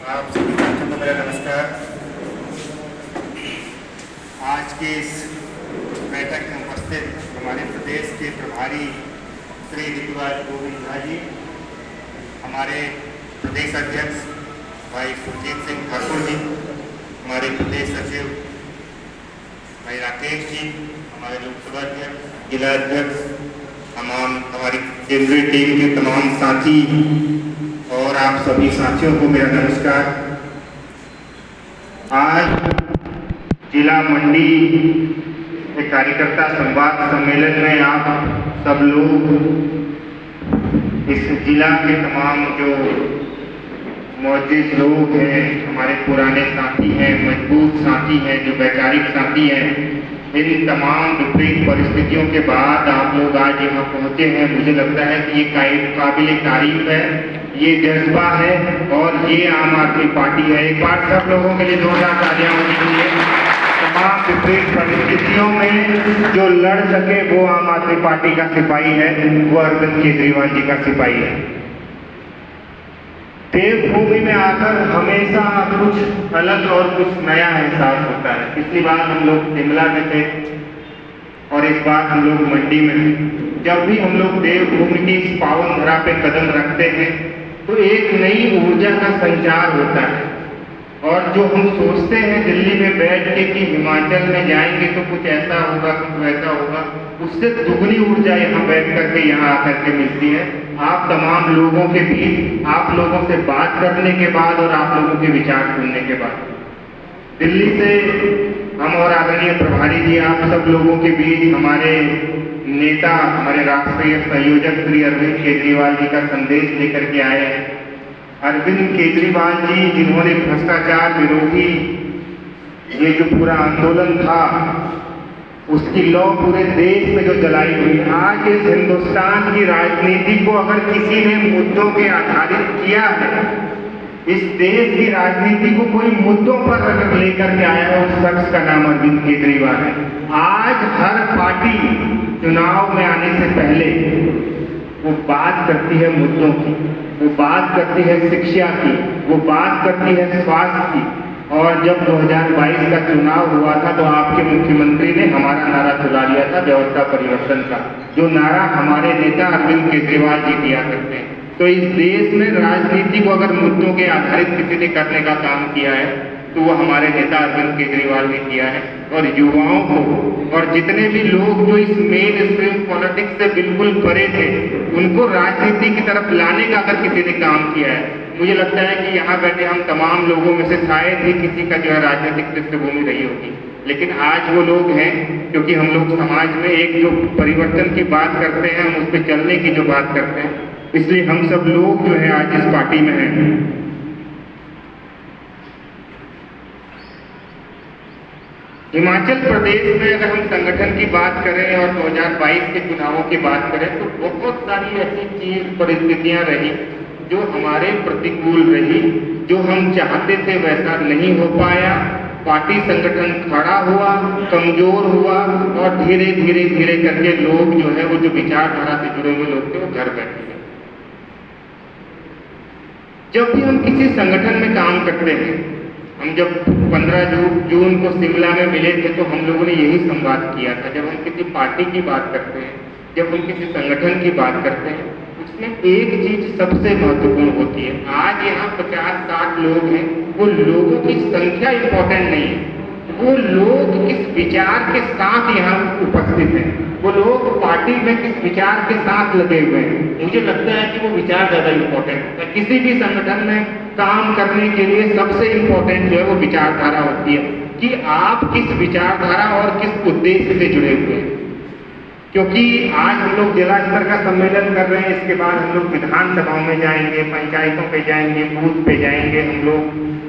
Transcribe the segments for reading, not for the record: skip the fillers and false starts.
आप सभी साथियों को मेरा नमस्कार। आज के इस बैठक में उपस्थित हमारे प्रदेश के प्रभारी श्री ऋतुराज गोविंद झा जी, हमारे प्रदेश अध्यक्ष भाई सुरजीत सिंह ठाकुर जी, हमारे प्रदेश सचिव भाई राकेश जी, हमारे लोकसभा अध्यक्ष, जिला अध्यक्ष, हमारी केंद्रीय टीम के तमाम साथी और आप सभी साथियों को मेरा नमस्कार। आज जिला मंडी के कार्यकर्ता संवाद सम्मेलन में आप सब लोग इस जिला के तमाम जो मौजूद लोग हैं, हमारे पुराने साथी हैं, मजबूत साथी हैं, जो वैचारिक साथी हैं, इन तमाम विपरीत परिस्थितियों के बाद आप लोग आज यहाँ पहुँचे हैं। मुझे लगता है कि ये काबिल तारीफ है, ये जज्बा है और ये आम आदमी पार्टी है। एक बार सब लोगों के लिए जोरदार तालियां होनी चाहिए। तमाम विपरीत परिस्थितियों में जो लड़ सके वो आम आदमी पार्टी का सिपाही है, वो अरविंद केजरीवाल जी का सिपाही है। देवभूमि में आकर हमेशा कुछ अलग और कुछ नया एहसास होता है। पिछली बार हम लोग शिमला में थे और इस बार हम लोग मंडी में हैं। जब भी हम लोग देवभूमि की इस पावन धरा पे कदम रखते हैं तो एक नई ऊर्जा का संचार होता है और जो हम सोचते हैं दिल्ली में बैठ के कि हिमाचल में जाएंगे तो कुछ ऐसा होगा, कुछ वैसा होगा, उससे दुगनी ऊर्जा यहाँ बैठ करके यहाँ आकर के मिलती है। आप तमाम लोगों के बीच, आप लोगों से बात करने के बाद और आप लोगों के विचार सुनने के बाद, दिल्ली से हम और आदरणीय प्रभारी जी आप सब लोगों के बीच हमारे नेता, हमारे राष्ट्रीय संयोजक श्री अरविंद केजरीवाल जी का संदेश लेकर के आए हैं। अरविंद केजरीवाल जी जिन्होंने भ्रष्टाचार विरोधी ये जो पूरा आंदोलन था उसकी लौ पूरे देश में जो जलाई हुई, आज इस हिंदुस्तान की राजनीति को अगर किसी ने मुद्दों के आधारित किया है, इस देश की राजनीति को कोई मुद्दों पर अगर लेकर के आया है, उस शख्स का नाम अरविंद केजरीवाल है। आज हर पार्टी चुनाव में आने से पहले वो बात करती है मुद्दों की, वो बात करती है शिक्षा की, वो बात करती है स्वास्थ्य की। और जब 2022 का चुनाव हुआ था तो आपके मुख्यमंत्री ने हमारा नारा चला लिया था, व्यवस्था परिवर्तन का, जो नारा हमारे नेता अरविंद केजरीवाल जी दिया करते हैं। तो इस देश में राजनीति को अगर मुद्दों के आधारित किसी ने करने का काम किया है तो वो हमारे नेता अरविंद केजरीवाल ने किया है। और युवाओं को और जितने भी लोग जो इस मेन स्ट्रीम पॉलिटिक्स से बिल्कुल परे थे, उनको राजनीति की तरफ लाने का अगर किसी ने काम किया है, मुझे लगता है कि यहाँ बैठे हम तमाम लोगों में से शायद ही किसी का जो है राजनीतिक पृष्ठभूमि रही होगी। लेकिन आज वो लोग हैं, क्योंकि हम लोग समाज में एक जो परिवर्तन की बात करते हैं, हम उस पर चलने की जो बात करते हैं, इसलिए हम सब लोग जो है आज इस पार्टी में हैं। हिमाचल प्रदेश में अगर हम संगठन की बात करें और 2022 के चुनावों की बात करें तो बहुत सारी ऐसी परिस्थितियां रही जो हमारे प्रतिकूल रही, जो हम चाहते थे वैसा नहीं हो पाया। पार्टी संगठन खड़ा हुआ, कमजोर हुआ और धीरे धीरे धीरे करके लोग जो है वो जो विचारधारा से जुड़े हुए लोग थे वो घर बैठे गए। जब भी हम किसी संगठन में काम करते हैं, हम जब 15 जून को शिमला में मिले थे तो हम लोगों ने यही संवाद किया था। जब हम किसी पार्टी की बात करते हैं, जब हम किसी संगठन की बात करते हैं, उसमें एक चीज सबसे महत्वपूर्ण होती है। आज यहाँ 50-60 लोग हैं, वो लोगों की संख्या इंपॉर्टेंट नहीं है, वो लोग किस विचार के साथ यहाँ उपस्थित हैं, वो लोग पार्टी में किस विचार के साथ लगे हुए हैं। मुझे लगता है कि वो विचार ज्यादा इंपॉर्टेंट है। किसी भी संगठन में काम करने के लिए सबसे इंपॉर्टेंट जो है वो विचारधारा होती है कि आप किस विचारधारा और किस उद्देश्य से जुड़े हुए हैं। क्योंकि आज हम लोग जिला स्तर का सम्मेलन कर रहे हैं, इसके बाद हम लोग विधानसभाओं में जाएंगे, पंचायतों पे जाएंगे, बूथ पे जाएंगे, हम लोग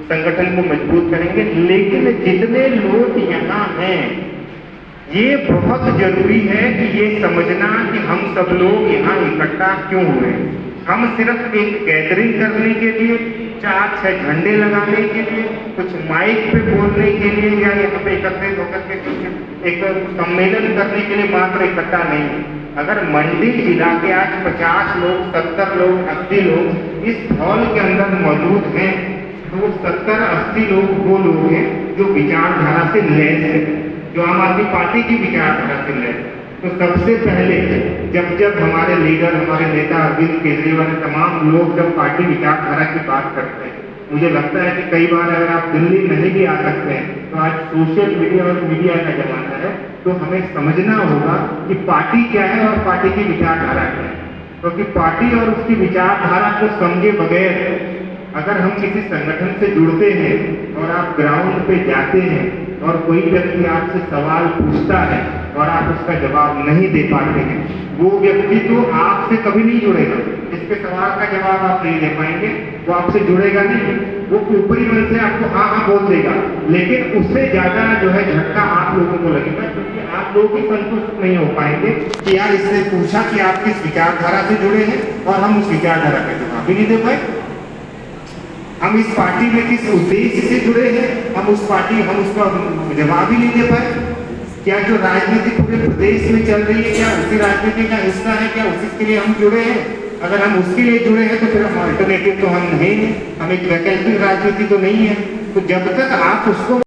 संगठन को मजबूत करेंगे। लेकिन जितने लोग यहाँ हैं, ये बहुत जरूरी है कि ये समझना कि हम सब लोग यहाँ इकट्ठा क्यों हुए। हम सिर्फ एक गैदरिंग करने के लिए, 4-6 झंडे लगाने के लिए, कुछ माइक पे बोलने के लिए या यहाँ पे एकत्रित होकर के एक सम्मेलन करने के लिए मात्र इकट्ठा नहीं है। अगर मंडी जिला के आज 50 लोग, 70 लोग, 80 लोग इस हॉल के अंदर मौजूद हैं तो वो 70-80 लोग वो लोग हैं जो विचारधारा से लैस है, जो आम आदमी पार्टी की विचारधारा से लैस है। तो सबसे पहले जब हमारे लीडर, हमारे नेता अरविंद केजरीवाल, तमाम लोग जब पार्टी विचारधारा की बात करते हैं, मुझे लगता है कि कई बार अगर आप दिल्ली नहीं भी आ सकते हैं तो आज सोशल मीडिया और मीडिया का जमाना है, तो हमें समझना होगा कि पार्टी क्या है और पार्टी की विचारधारा क्या है। क्योंकि पार्टी और उसकी विचारधारा को समझे बगैर अगर हम किसी संगठन से जुड़ते हैं और आप ग्राउंड पे जाते हैं और कोई व्यक्ति आपसे सवाल पूछता है और आप उसका जवाब नहीं दे पाते हैं, वो व्यक्ति तो आपसे कभी नहीं जुड़ेगा। जिसके सवाल का जवाब आप नहीं दे पाएंगे वो आपसे जुड़ेगा नहीं। वो ऊपरी मन से आपको हाँ हाँ बोल देगा, लेकिन उससे ज्यादा जो है झटका आप लोगों को लगेगा, क्योंकि आप लोग भी संतुष्ट नहीं हो पाएंगे कि यार इसने पूछा कि आप किस विचारधारा से जुड़े हैं और हम उस विचारधारा का जवाब भी नहीं दे पाए। हम इस पार्टी में किस उद्देश्य से जुड़े हैं, हम उसका जवाब ही नहीं दे पाए। क्या जो राजनीति पूरे प्रदेश में चल रही है, क्या उसी राजनीति का हिस्सा है, क्या उसी के लिए हम जुड़े हैं? अगर हम उसके लिए जुड़े हैं तो फिर हम अल्टरनेटिव तो हम नहीं है, हम एक वैकल्पिक राजनीति तो नहीं है। तो जब तक आप उसको